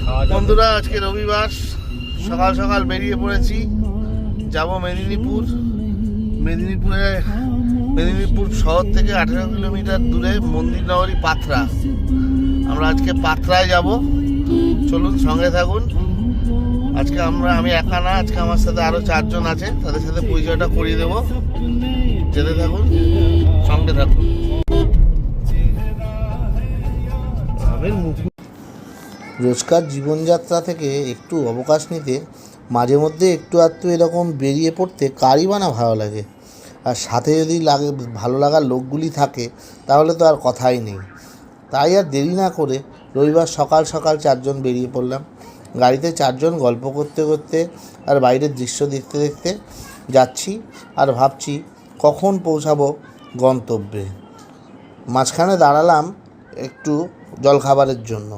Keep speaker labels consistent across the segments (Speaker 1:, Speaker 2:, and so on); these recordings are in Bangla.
Speaker 1: বন্ধুরা, আজকে রবিবার সকাল সকাল বেরিয়ে পড়েছি, যাব মেদিনীপুর শহর থেকে 18 কিলোমিটার দূরে মন্দির নগরী পাথরা। আমরা আজকে পাথরায় যাব, চলুন সঙ্গে থাকুন। আজকে আমি একা না, আজকে আমার সাথে আরো 4 জন আছে, তাদের সাথে পরিচয়টা করিয়ে দেবো। যেতে থাকুন, সঙ্গে থাকুন। রোজকার জীবনযাত্রা থেকে একটু অবকাশ নিতে মাঝে মধ্যে একটু আধটু এরকম বেরিয়ে পড়তে কারই বা না ভালো লাগে। আর সাথে যদি ভালো লাগার লোকগুলি থাকে তাহলে তো আর কথাই নেই। তাই আর দেরি না করে রবিবার সকাল সকাল 4 জন বেরিয়ে পড়লাম। গাড়িতে 4 জন গল্প করতে করতে আর বাইরের দৃশ্য দেখতে দেখতে যাচ্ছি, আর ভাবছি কখন পৌঁছাবো গন্তব্যে। মাঝখানে দাঁড়ালাম একটু জলখাবারের জন্য।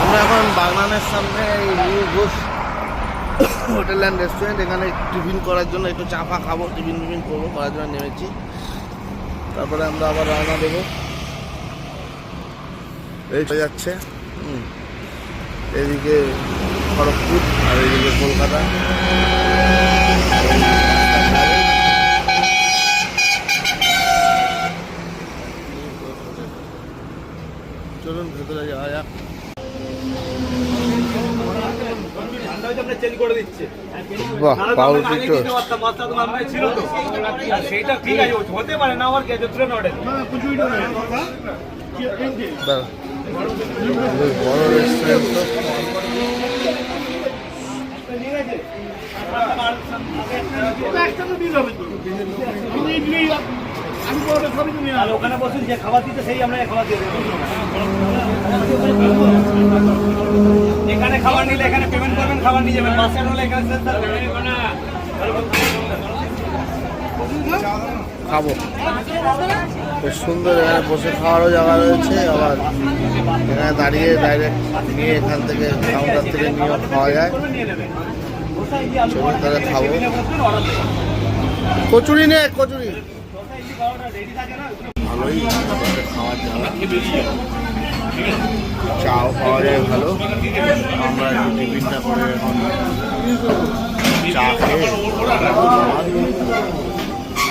Speaker 1: আমরা এখন বাগনানের সামনে new Ghosh hotel and restaurant, এখানে টিফিন করার জন্য একটু চা ফা খাবো, টিফিন করবো, করার জন্য নেমেছি। তারপরে আমরা আবার রওনা দেবো। এই হয়ে যাচ্ছে এদিকে খড়গপুর আর এদিকে কলকাতা। চলুন ভেতরে যাওয়া যাক। বড় রেস্টুরেন্ট তো।
Speaker 2: ওখানে বসুন, যে খাবার দিতে সেই আমরা খাবার দিয়ে দেবো। এখানে খাবার নিলে এখানে পেমেন্ট করবেন, খাবার নিয়ে যাবেন। বাসে হলে এখানে
Speaker 1: খাবো। বেশ সুন্দর, এখানে বসে খাওয়ারও জায়গা রয়েছে, আবার এখানে দাঁড়িয়ে ডাইরেক্ট নিয়ে এখান থেকে কাউন্টার থেকে নিয়েও খাওয়া যায়। চলুন তাহলে খাবো। কচুরি নে, কচুরি ভালোই খাওয়ার জায়গা, চাও পাওয়া যায় ভালো। আমরা একটু টিফিনটা করে এখন চা খেয়ে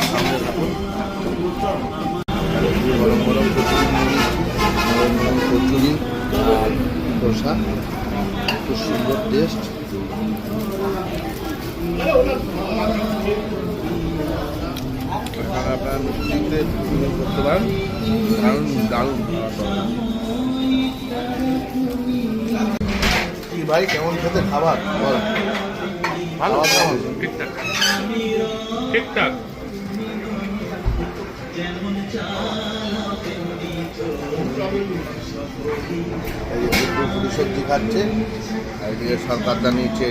Speaker 1: সামনে থাকুন। গরম গরম কচুরি আর ধোসা, খুব সুন্দর টেস্ট। আপনারা মিষ্টিতে করতে পারেন, দারুণ। কি ভাই, কেমন খেতে খাবার? ভালো, ঠিকঠাক ঠিকঠাক। পুরি সবজি খাচ্ছে, আর এদিকে সরকারদা নিচে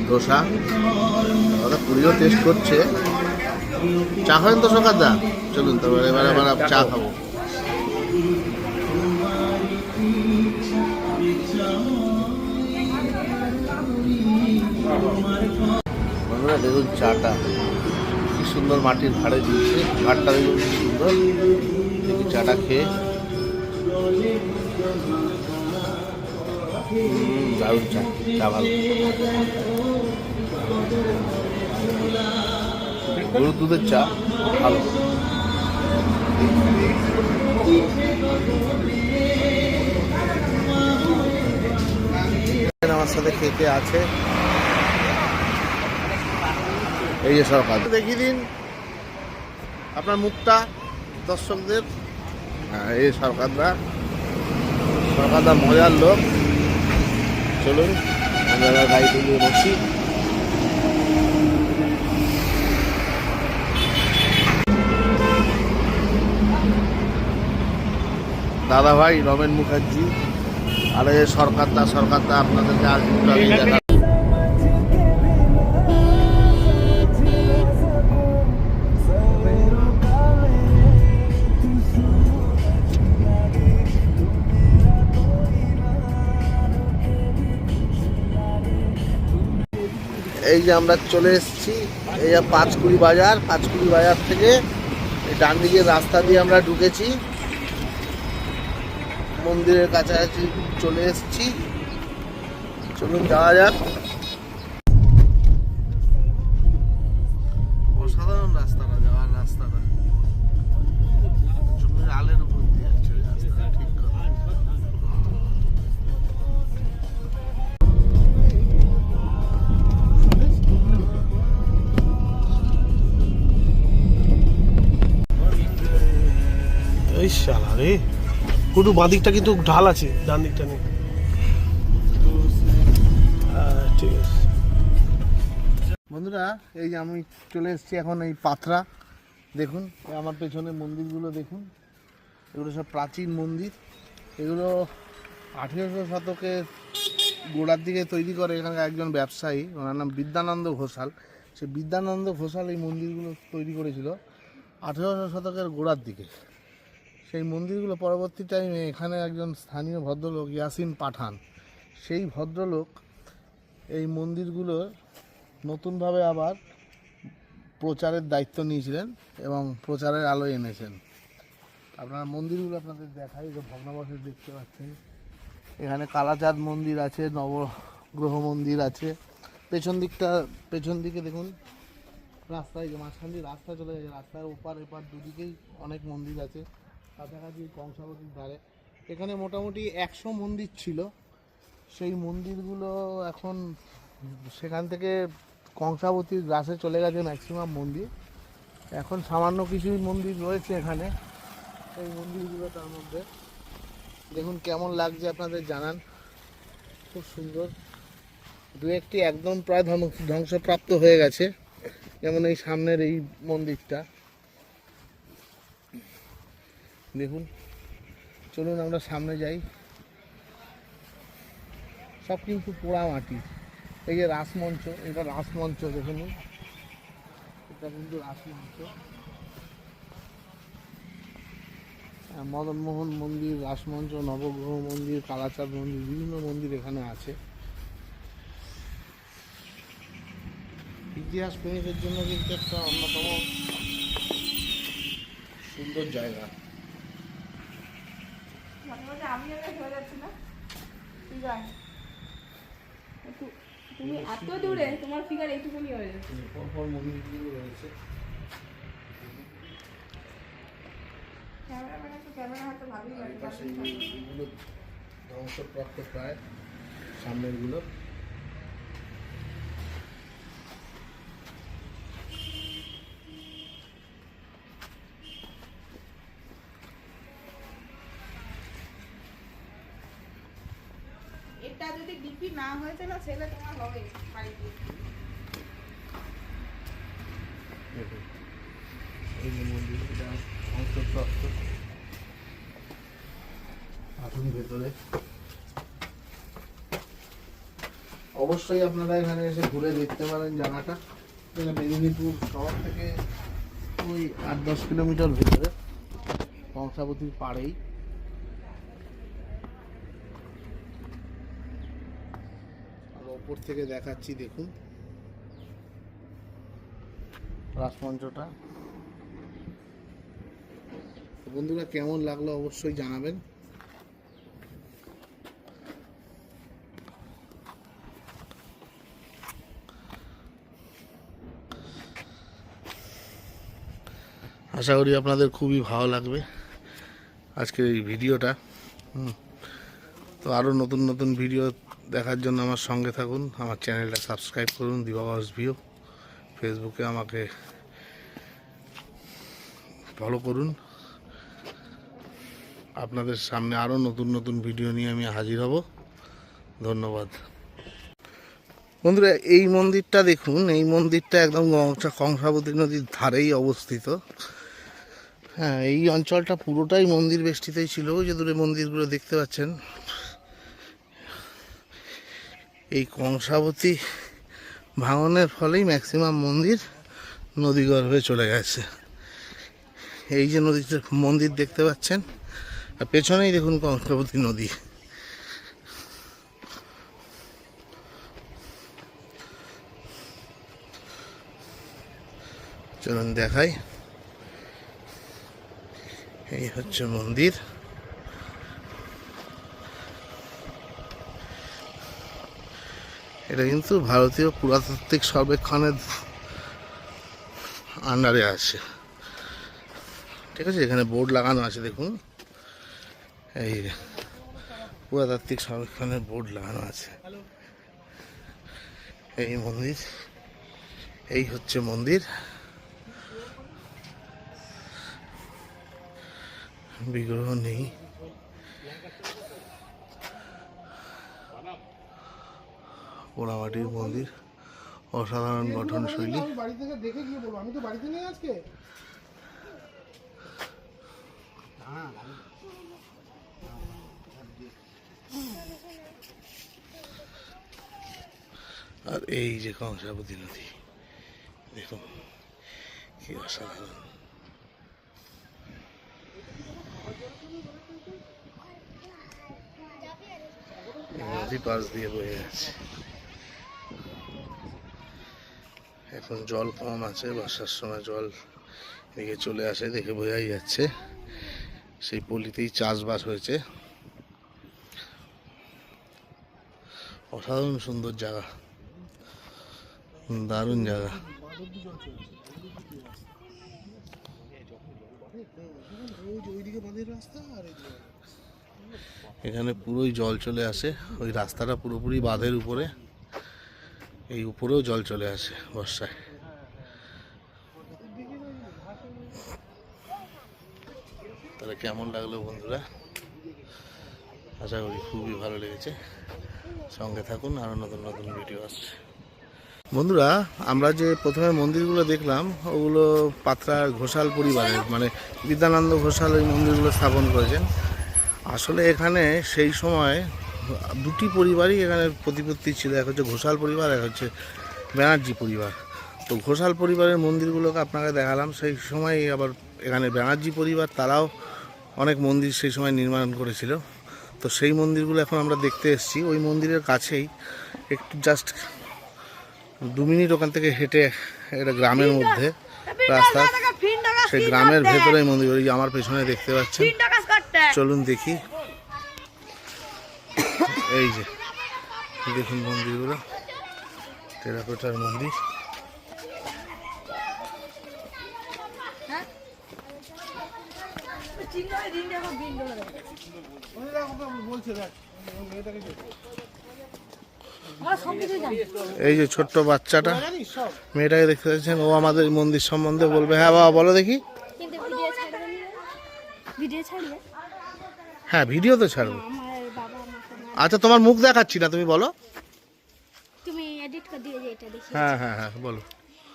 Speaker 1: ধোসা, ওরা পুরিও টেস্ট করছে। চা খাবেন তো সরকারদা? চলুন তারপরে এবার চা খাবো। বন্ধুরা দেখুন চাটা কি সুন্দর, মাটির ভাড়ে দিয়েছে, ভাড়টা দেখুন কি সুন্দর। দেখি চাটা খেয়ে, দারুণ চা, চা ভালো। গরুর দুধের চা ভালো। আমার সাথে খেতে আছে এই যে সরকার। দেখিয়ে দিন আপনার মুখটা দর্শকদের। হ্যাঁ, এই সরকারদা মজার লোক। চলুন আমরা গাড়িতে নিয়ে বসি। দাদা ভাই রমেন মুখার্জি, আর এই সরকারদা আপনাদেরকে আজ দেখা। এই যে আমরা চলে এসেছি, এই যে পাঁচকুড়ি বাজার থেকে ডান দিকের রাস্তা দিয়ে আমরা ঢুকেছি মন্দিরের কাছাকাছি চলে এসেছি, চলুন যাওয়া যাক। অসাধারণ রাস্তাটা, যাওয়ার রাস্তাটা জমির আলের উপর দিয়ে যাচ্ছে রাস্তা, ঠিক কথা।
Speaker 3: এই শালা রে, পুরো বাদিকটা কিন্তু ঢাল আছে, ডান দিকটা নেই। ঠিক আছে
Speaker 1: বন্ধুরা, এই যে আমি চলে এসেছি এখন এই পাথরা। দেখুন আমার পেছনে মন্দিরগুলো দেখুন, এগুলো সব প্রাচীন মন্দির। এগুলো 1800 শতকের গোড়ার দিকে তৈরি করে এখানকার একজন ব্যবসায়ী, ওনার নাম বিদ্যানন্দ ঘোষাল। সে বিদ্যানন্দ ঘোষাল এই মন্দিরগুলো তৈরি করেছিল 1800 শতকের গোড়ার দিকে। সেই মন্দিরগুলো পরবর্তী টাইমে এখানে একজন স্থানীয় ভদ্রলোক ইয়াসিন পাঠান, সেই ভদ্রলোক এই মন্দিরগুলো নতুনভাবে আবার প্রচারের দায়িত্ব নিয়েছিলেন এবং প্রচারের আলো এনেছেন। আপনারা মন্দিরগুলো আপনাদের দেখাই, যে ভগ্নাবশেষ দেখতে পাচ্ছেন। এখানে কালাচাঁদ মন্দির আছে, নবগ্রহ মন্দির আছে। পেছন দিকে দেখুন রাস্তায়, যে মাঝখান দিয়ে রাস্তা চলে গেছে, রাস্তার ওপার এপার দুদিকেই অনেক মন্দির আছে। কাছাকাছি কংসাবতীর ধারে এখানে মোটামুটি 100 মন্দির ছিল। সেই মন্দিরগুলো এখন সেখান থেকে কংসাবতীর গ্রাসে চলে গেছে ম্যাক্সিমাম মন্দির। এখন সামান্য কিছুই মন্দির রয়েছে এখানে। এই মন্দিরগুলো তার মধ্যে দেখুন কেমন লাগছে আপনাদের জানান, খুব সুন্দর। দু একটি একদম প্রায় ধ্বংসপ্রাপ্ত হয়ে গেছে, যেমন এই সামনের এই মন্দিরটা দেখুন। চলুন আমরা সামনে যাই। সব কিন্তু পোড়া মাটি। এই যে রাসমঞ্চ, এটা রাসমঞ্চ দেখুন, এটা কিন্তু রাসমঞ্চ। মদনমোহন মন্দির, রাসমঞ্চ, নবগ্রহ মন্দির, কালাচাঁদ মন্দির, বিভিন্ন মন্দির এখানে আছে। ইতিহাস প্রেমীদের জন্য কিন্তু একটা অন্যতম সুন্দর জায়গা।
Speaker 4: তুমি এত দূরে, তোমার ফিগার এইটুকুনি হয়ে যাচ্ছে।
Speaker 1: পরপর মন্দিরগুলো রয়েছে।
Speaker 4: ক্যামেরা হয়তো ভালোই
Speaker 1: পাশে এইগুলো ধ্বংসপ্রাপ্ত প্রায়, সামনেরগুলো।
Speaker 4: এটা যদি ডিপি না হয়েছে না, ছেলে তোমার হবে বাড়িতে।
Speaker 1: এই যে মন্দির, এটা ধ্বংসপ্রাপ্ত আসুন ভেতরে। অবশ্যই আপনারা এখানে এসে ঘুরে দেখতে পারেন জায়গাটা। এটা মেদিনীপুর শহর থেকে ওই 8-10 কিলোমিটার ভেতরে, কংসাবতীর পাড়েই। আর ওপর থেকে দেখাচ্ছি দেখুন রাসমঞ্চটা। বন্ধুরা কেমন লাগলো অবশ্যই জানাবেন। আশা করি আপনাদের খুবই ভালো লাগবে আজকের এই ভিডিওটা। তো আরও নতুন নতুন ভিডিও দেখার জন্য আমার সঙ্গে থাকুন, আমার চ্যানেলটা সাবস্ক্রাইব করুন, দিবাবাস ভিউ। ফেসবুকে আমাকে ফলো করুন। আপনাদের সামনে আরও নতুন নতুন ভিডিও নিয়ে আমি হাজির হব। ধন্যবাদ বন্ধুরা। এই মন্দিরটা দেখুন, এই মন্দিরটা একদম কংসাবতী নদীর ধারেই অবস্থিত। হ্যাঁ, এই অঞ্চলটা পুরোটাই মন্দির বেষ্টিতই ছিল। ওই যে দূরে মন্দিরগুলো দেখতে পাচ্ছেন। এই কংসাবতী ভাঙনের ফলেই ম্যাক্সিমাম মন্দির নদীগর্ভে চলে গেছে। এই যে নদীতে মন্দির দেখতে পাচ্ছেন, আর পেছনেই দেখুন কংসাবতী নদী। চলুন দেখাই। এই হচ্ছে মন্দির। এটা কিন্তু ভারতীয় পুরাতাত্ত্বিক সর্বেক্ষণের আন্ডারে আছে, ঠিক আছে। এখানে বোর্ড লাগানো আছে দেখুন, এই পুরাতাত্ত্বিক সর্বেক্ষণের বোর্ড লাগানো আছে। এই মন্দির, এই হচ্ছে মন্দির। বিগ্রহ নেই, পোড়ামাটির মন্দির, অসাধারণ গঠনশৈলী।
Speaker 3: বাড়ি থেকে দেখে গিয়ে বলবো, আমি তো বাড়িতে নেই আজকে।
Speaker 1: আর এই যে কংসাবতী নদী, দেখুন কি অসাধারণ। নদী পাশ দিয়ে বয়ে যাচ্ছে। এখন জল কম আছে, বর্ষার সময় জল এদিকে চলে আসে, দেখে বোঝাই যাচ্ছে। সেই পল্লীতেই চাষবাস হয়েছে। অসাধারণ সুন্দর জায়গা, দারুণ জায়গা। এখানে পুরোই জল চলে আসে, ওই রাস্তাটা পুরোপুরি বাঁধের উপরে, এই উপরেও জল চলে আসে বর্ষায়। তাহলে কেমন লাগলো বন্ধুরা? আশা করি খুবই ভালো লেগেছে। সঙ্গে থাকুন, আরও নতুন নতুন ভিডিও আসছে। বন্ধুরা, আমরা যে প্রথমে মন্দিরগুলো দেখলাম ওগুলো পাত্রার ঘোষাল পরিবারের, মানে বিদ্যানন্দ ঘোষাল ওই মন্দিরগুলো স্থাপন করেছেন। আসলে এখানে সেই সময় দুটি পরিবারই এখানে প্রতিপত্তি ছিল, এক হচ্ছে ঘোষাল পরিবার, এক হচ্ছে ব্যানার্জি পরিবার। তো ঘোষাল পরিবারের মন্দিরগুলোকে আপনাকে দেখালাম। সেই সময় আবার এখানে ব্যানার্জি পরিবার তারাও অনেক মন্দির সেই সময় নির্মাণ করেছিল। তো সেই মন্দিরগুলো এখন আমরা দেখতে এসেছি। ওই মন্দিরের কাছেই একটু জাস্ট 2 মিনিট ওখান থেকে হেঁটে একটা গ্রামের মধ্যে রাস্তা, সেই গ্রামের ভেতরে মন্দির। ওই আমার পেছনে দেখতে পাচ্ছেন, চলুন দেখি। এই যে দেখুন মন্দিরগুলো, টেরাকোটার মন্দির। এই যে ছোট্ট বাচ্চাটা, মেয়েটাকে দেখতে পাচ্ছেন, ও আমাদের মন্দির সম্বন্ধে বলবে। হ্যাঁ বাবা বলো দেখি। হ্যাঁ ভিডিও তো ছাড়বো। আচ্ছা তোমার মুখ দেখাচ্ছি না, তুমি বলো।
Speaker 5: তুমি এডিট করে দিয়ে যে এটা দেখি।
Speaker 1: হ্যাঁ হ্যাঁ হ্যাঁ বলো।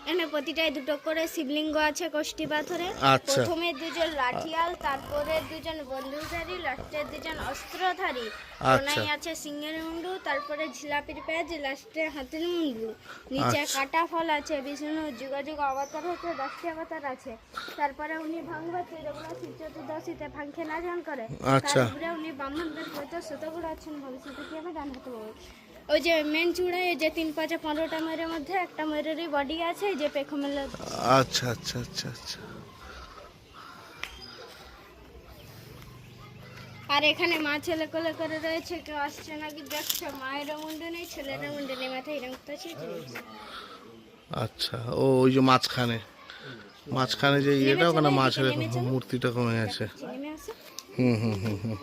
Speaker 5: এখানে প্রতিটায় দুটো করে শিবলিঙ্গ আছে কষ্টি পাথরে।
Speaker 1: আচ্ছা।
Speaker 5: প্রথমে দুজন লাঠিয়াল, তারপরে দুজন বন্দুকধারী, লাস্টে দুজন অস্ত্রধারী। কোনায় আছে সিংহের মুন্ডু, তারপরে ঝিলাপির পেঁয়াজ, লাস্টে হাতির মুন্ডু। নিচে কাটা ফল আছে, বিষ্ণু যুগাযুগ অবতার হচ্ছে, 10টি অবতার আছে। তারপরে উনি ভাঙবতী, যেগুলো শিব চতুর্দশীতে ভাঙকে নাজন করে। তারপরে উনি ব্রাহ্মণদের প্রতি শতগুলো আছেন, ভবিষ্যতে কি হবে জানতে পারবো। ওই যে মেন চূড়ায় যে 3 5 15টা ময়ূরের মধ্যে একটা ময়ূরেরই বডি আছে, যে পেখম মেলা।
Speaker 1: আচ্ছা আচ্ছা আচ্ছা আচ্ছা।
Speaker 5: আর এখানে মা ছেলে কোলে করে রয়েছে, কেউ আসছে নাকি দেখছো। মায়ের মুন্ডু নেই, ছেলের মুন্ডু নেই, মাথায় এরকম আছে।
Speaker 1: আচ্ছা, ও ওই যে মাঝখানে যে ইয়েটা, ওখানে মাছের মূর্তিটা কমে গেছে। হুম হুম হুম হুম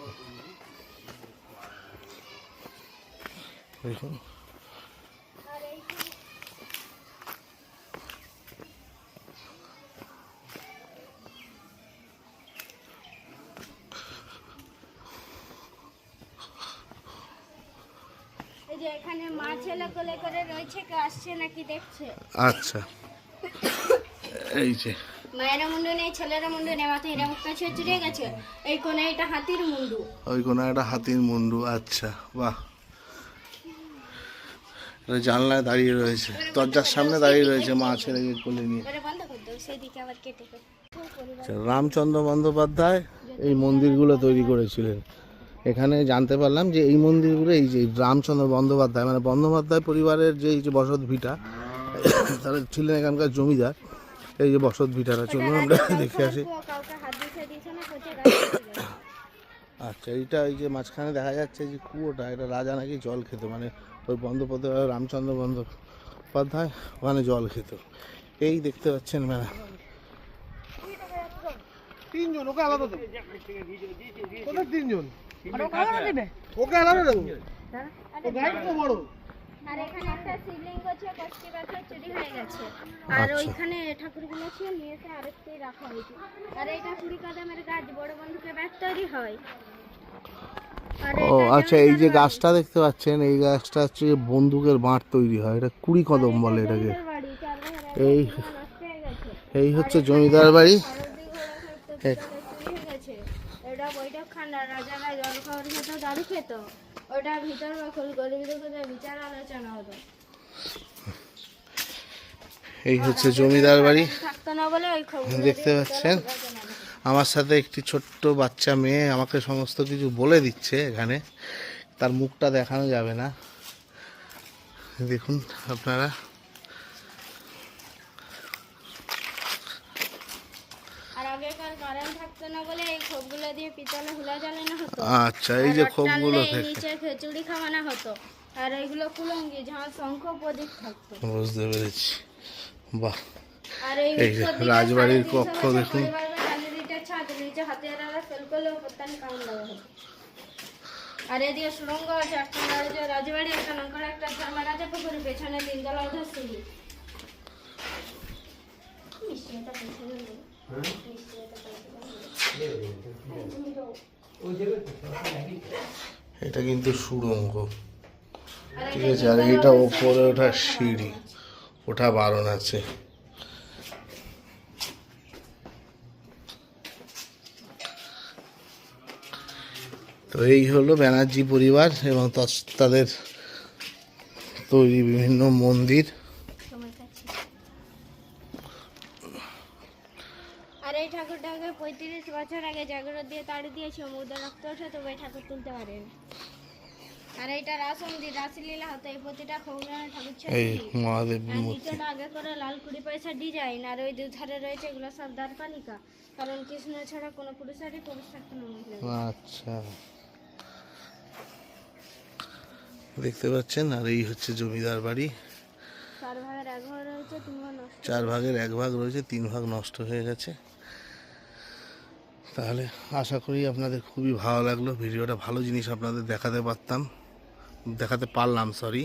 Speaker 1: দেখুন।
Speaker 5: এই যে এখানে মা ছেলে কোলে করে রয়েছে, কেউ আসছে নাকি দেখছে।
Speaker 1: আচ্ছা, এই যে
Speaker 5: মায়ের মুন্ডু নেই, ছেলের মুন্ডু নেই, মাথায় এরকম কাছে চুরে গেছে। এই কোণে এটা হাতির মুন্ডু,
Speaker 1: ওই কোণে একটা হাতির মুন্ডু। আচ্ছা বাহ। জানলায় দাঁড়িয়ে রয়েছে, দরজার সামনে দাঁড়িয়ে রয়েছে মা ছেলেকে কোলে নিয়ে।
Speaker 5: বন্ধ করে দাও, সেদিকে আবার কেটে
Speaker 1: আচ্ছা, রামচন্দ্র বন্দ্যোপাধ্যায় এই মন্দিরগুলো তৈরি করেছিলেন। এখানে জানতে পারলাম যে এই মন্দিরগুলো, এই যে রামচন্দ্র বন্দ্যোপাধ্যায়, মানে বন্দ্যোপাধ্যায় পরিবারের যে এই যে বসত ভিটা, তারা ছিলেন এখানকার জমিদার। এই যে বসত ভিটাটা, চলুন আমরা দেখে আসি। আচ্ছা, এইটা এই যে মাঝখানে দেখা যাচ্ছে যে কুয়োটা, এটা রাজা নাকি জল খেত, মানে ওই বন্দ্যোপাধ্যায় রামচন্দ্র বন্দ্যোপাধ্যায় ওখানে জল খেত। এই দেখতে পাচ্ছেন মেলা।
Speaker 3: তিনজন ওকে আলাদা দেবো, ওদের তিনজন ওকে আলাদা দেবো, ও গাইড তো বড়।
Speaker 5: আর এখানে একটা শিবলিঙ্গ আছে, কষ্টি পাথর চুরি হয়ে গেছে। আর ওইখানে ঠাকুরগুলো ছিল, নিয়ে এসে আরেকটি রাখা হয়েছে। আর এটা কুড়ি কদমের গাছ, বড় বন্ধুকে ব্যাগ তৈরি হয়। আর
Speaker 1: ও আচ্ছা, এই যে গাছটা দেখতে পাচ্ছেন, এই গাছটা হচ্ছে বন্দুকের বাঁট তৈরি হয়, এটা কুড়ি কদম বলে এটাকে। এই এই হচ্ছে জমিদার বাড়ি।
Speaker 5: এটা বৈঠকখানা, রাজারা জল খাওয়ার খেত, দারু খেত। ওটা ভিতর বাখল গরিবদের বিচার আলোচনা হতো।
Speaker 1: এই হচ্ছে জমিদার বাড়ি
Speaker 5: থাকতো না বলে ওই খবর
Speaker 1: দেখতে পাচ্ছেন। আমার সাথে একটি ছোট্ট বাচ্চা মেয়ে আমাকে সমস্ত কিছু বলে দিচ্ছে এখানে, তার মুখটা দেখানো যাবে না, দেখুন আপনারা।
Speaker 5: আর আগেকার কারেন্ট থাকতো না বলে এই খোপগুলো দিয়ে পিতলে হুলা জ্বালানো হতো।
Speaker 1: আচ্ছা, এই যে খোপগুলো থেকে
Speaker 5: নিচে খিচুড়ি খাওয়ানো হতো। আর এইগুলো কুলঙ্গি, যাহা শঙ্খ প্রদীপ থাকতো।
Speaker 1: বুঝতে পেরেছি, বাহ।
Speaker 5: আর
Speaker 1: এই যে রাজবাড়ির কক্ষ দেখুন।
Speaker 5: ছাদ, নিচে হাতিয়ারা ফেল করলে উপরতানি কামড় দেওয়া হতো। আর এদিকে সুড়ঙ্গ আছে, একটা রাজবাড়ি, একটা নৌকার, একটা ঝামা রাজা পুকুর, পেছনে তিনতলা উঠে সিঁড়ি।
Speaker 1: এটা কিন্তু সুড়ঙ্গ, ঠিক আছে। আর এটা ওপরে ওঠার সিঁড়ি, ওঠা বারণ আছে। তো এই হলো ব্যানার্জি পরিবার এবং তাদের তৈরি বিভিন্ন মন্দির।
Speaker 5: আর এই ঠাকুরটাকে 35 বছর আগে জাগরত দিয়ে তাড়ি দিয়েছে, মুদ্রা রক্ত ওঠে, তবে ঠাকুর তুলতে পারেন। আর এইটা রাস মন্দির, রাসলীলা হতো। এই প্রতিটা খবরানো ঠাকুর
Speaker 1: এই মহাদেব
Speaker 5: আর
Speaker 1: মূর্তি।
Speaker 5: নিচেটা আগে করে লাল কুড়ি পয়সা ডিজাইন। আর ওই দুধারে রয়েছে এগুলো সব দ্বারপালিকা, কারণ কৃষ্ণ ছাড়া কোনো পুরুষেরই প্রবেশ থাকতো না মহিলাদের।
Speaker 1: আচ্ছা, দেখতে পাচ্ছেন। আর এই হচ্ছে জমিদার বাড়ি।
Speaker 5: 4 ভাগের 1 ভাগ রয়েছে, 3 ভাগ নষ্ট।
Speaker 1: 4 ভাগের 1 ভাগ রয়েছে, 3 ভাগ নষ্ট হয়ে গেছে। তাহলে আশা করি আপনাদের খুবই ভালো লাগলো ভিডিওটা, ভালো জিনিস আপনাদের দেখাতে পারলাম, সরি।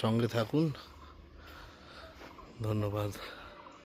Speaker 1: সঙ্গে থাকুন, ধন্যবাদ।